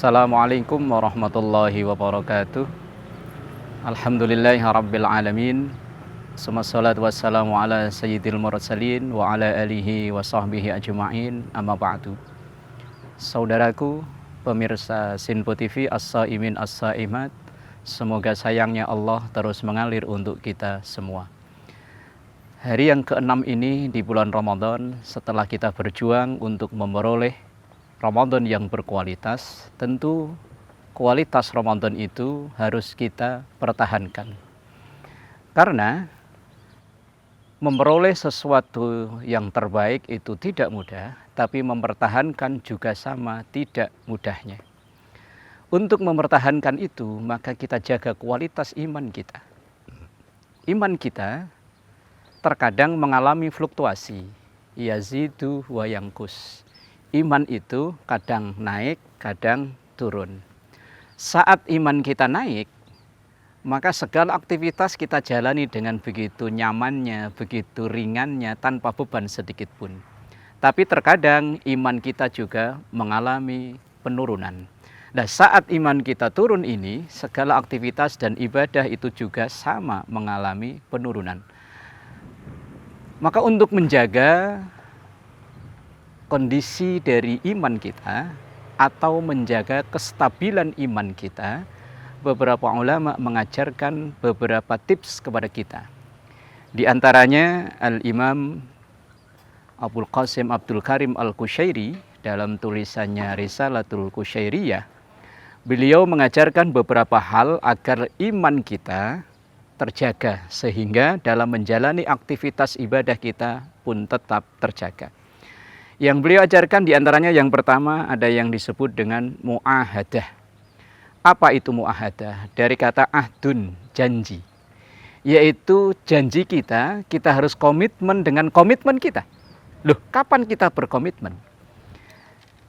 Assalamualaikum warahmatullahi wabarakatuh. Alhamdulillahirabbil alamin. Wassalatu wassalamu ala sayyidil mursalin wa ala alihi wa sahbihi ajma'in. Amma ba'du. Saudaraku, pemirsa Sinpo TV, as-saimin as-saimat, semoga sayangnya Allah terus mengalir untuk kita semua. Hari yang ke-6 ini di bulan Ramadan, setelah kita berjuang untuk memperoleh Ramadan yang berkualitas, tentu kualitas Ramadan itu harus kita pertahankan. Karena memperoleh sesuatu yang terbaik itu tidak mudah, tapi mempertahankan juga sama tidak mudahnya. Untuk mempertahankan itu, maka kita jaga kualitas iman kita. Iman kita terkadang mengalami fluktuasi, yazidu wa yanqus. Iman itu kadang naik, kadang turun. Saat iman kita naik, maka segala aktivitas kita jalani dengan begitu nyamannya, begitu ringannya, tanpa beban sedikit pun. Tapi terkadang iman kita juga mengalami penurunan. Nah, saat iman kita turun ini, segala aktivitas dan ibadah itu juga sama mengalami penurunan. Maka untuk menjaga kondisi dari iman kita atau menjaga kestabilan iman kita, beberapa ulama mengajarkan beberapa tips kepada kita. Di antaranya Al-Imam Abul Qasim Abdul Karim Al-Qushairi dalam tulisannya Risalatul Qushairiyah, beliau mengajarkan beberapa hal agar iman kita terjaga sehingga dalam menjalani aktivitas ibadah kita pun tetap terjaga. Yang beliau ajarkan diantaranya yang pertama ada yang disebut dengan mu'ahadah. Apa itu mu'ahadah? Dari kata ahdun, janji. Yaitu janji kita harus komitmen dengan komitmen kita. Loh, kapan kita berkomitmen?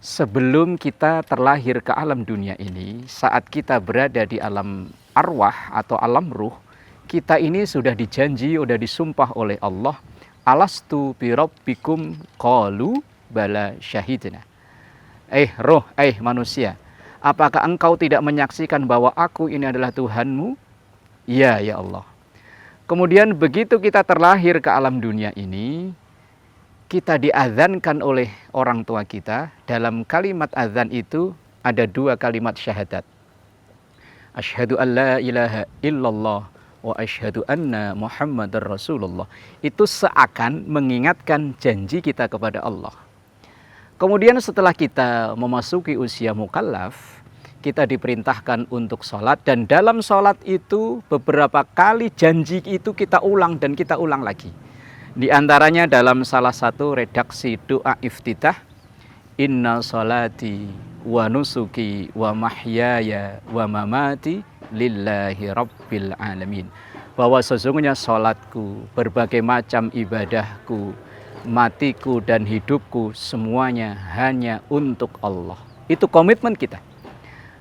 Sebelum kita terlahir ke alam dunia ini, saat kita berada di alam arwah atau alam ruh, kita ini sudah dijanji, sudah disumpah oleh Allah, alastu bi rabbikum qalu bala syahidna. Roh, manusia, apakah engkau tidak menyaksikan bahwa aku ini adalah Tuhanmu? Ya, ya Allah. Kemudian begitu kita terlahir ke alam dunia ini, kita diazankan oleh orang tua kita. Dalam kalimat azan itu ada dua kalimat syahadat. Asyhadu an la ilaha illallah wa asyhadu anna Muhammadar Rasulullah. Itu seakan mengingatkan janji kita kepada Allah. Kemudian setelah kita memasuki usia mukallaf, kita diperintahkan untuk sholat, dan dalam sholat itu beberapa kali janji itu kita ulang dan kita ulang lagi. Di antaranya dalam salah satu redaksi doa iftitah, inna sholati wa nusuki wa mahyaya wa mamati lillahi rabbil alamin. Bahwa sesungguhnya sholatku, berbagai macam ibadahku, matiku dan hidupku semuanya hanya untuk Allah. Itu komitmen kita.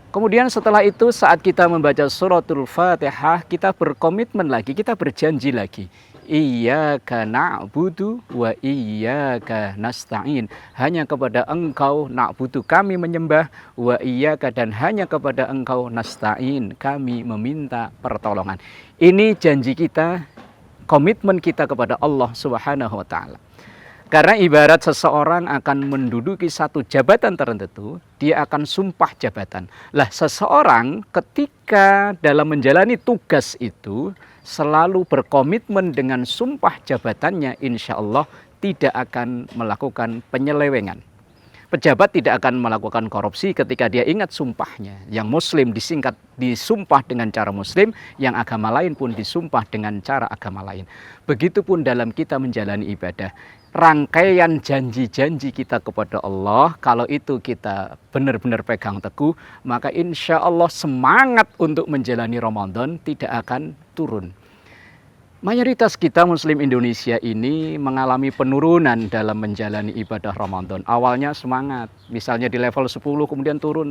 Kemudian setelah itu saat kita membaca suratul Fatihah, kita berkomitmen lagi, kita berjanji lagi. Iyyaka na'budu wa iyyaka nasta'in. Hanya kepada Engkau na'budu, kami menyembah, wa iyyaka, dan hanya kepada Engkau nasta'in, kami meminta pertolongan. Ini janji kita, komitmen kita kepada Allah Subhanahu wa taala. Karena ibarat seseorang akan menduduki satu jabatan tertentu, dia akan sumpah jabatan. Lah, seseorang ketika dalam menjalani tugas itu selalu berkomitmen dengan sumpah jabatannya, insya Allah tidak akan melakukan penyelewengan. Pejabat tidak akan melakukan korupsi ketika dia ingat sumpahnya. Yang muslim disingkat disumpah dengan cara muslim, yang agama lain pun disumpah dengan cara agama lain. Begitupun dalam kita menjalani ibadah. Rangkaian janji-janji kita kepada Allah, kalau itu kita benar-benar pegang teguh, maka insya Allah semangat untuk menjalani Ramadan tidak akan turun. Mayoritas kita Muslim Indonesia ini mengalami penurunan dalam menjalani ibadah Ramadan. Awalnya semangat, misalnya di level 10 kemudian turun.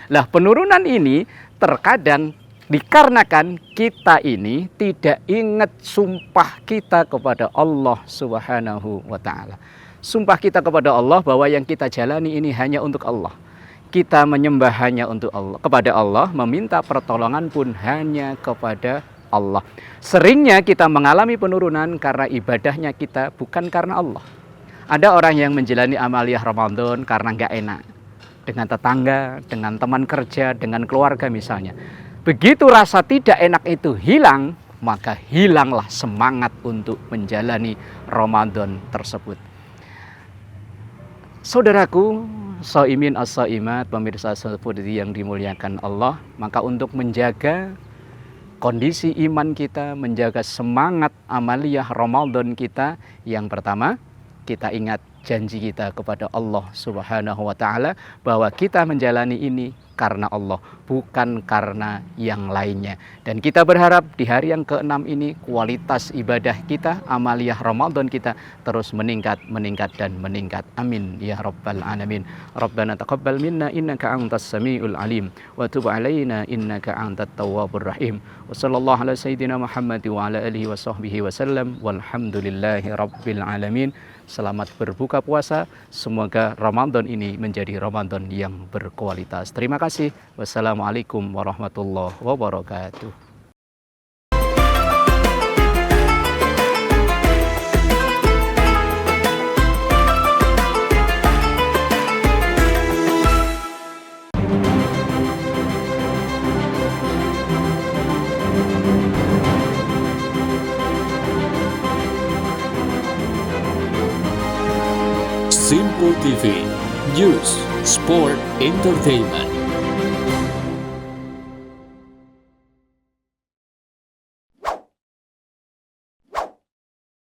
Lah, penurunan ini terkadang dikarenakan kita ini tidak ingat sumpah kita kepada Allah Subhanahu wa taala. Sumpah kita kepada Allah bahwa yang kita jalani ini hanya untuk Allah. kita menyembah hanya untuk Allah, kepada Allah, meminta pertolongan pun hanya kepada Allah. Seringnya kita mengalami penurunan karena ibadahnya kita bukan karena Allah. Ada orang yang menjalani amaliyah Ramadan karena nggak enak dengan tetangga, dengan teman kerja, dengan keluarga misalnya. Begitu rasa tidak enak itu hilang, maka hilanglah semangat untuk menjalani Ramadan tersebut. Saudaraku, shaimin as-shaimat, pemirsa seperti yang dimuliakan Allah, maka untuk menjaga kondisi iman kita, menjaga semangat amaliyah Ramadan kita, yang pertama, kita ingat janji kita kepada Allah Subhanahu wa taala bahwa kita menjalani ini karena Allah, bukan karena yang lainnya. Dan kita berharap di hari yang ke-6 ini kualitas ibadah kita, amaliyah Ramadan kita terus meningkat dan meningkat. Amin ya rabbal alamin. Rabbana taqabbal minna innaka antas samiul alim wa tub alaina innaka antat tawwabur rahim. Wa sallallahu ala sayyidina Muhammad wa ala alihi wa sahbihi wasallam. Walhamdulillahi rabbil alamin. Selamat berbuka puasa. Semoga Ramadan ini menjadi Ramadan yang berkualitas. Terima kasih. Wassalamualaikum warahmatullahi wabarakatuh. Simple TV, News, Sport, Entertainment.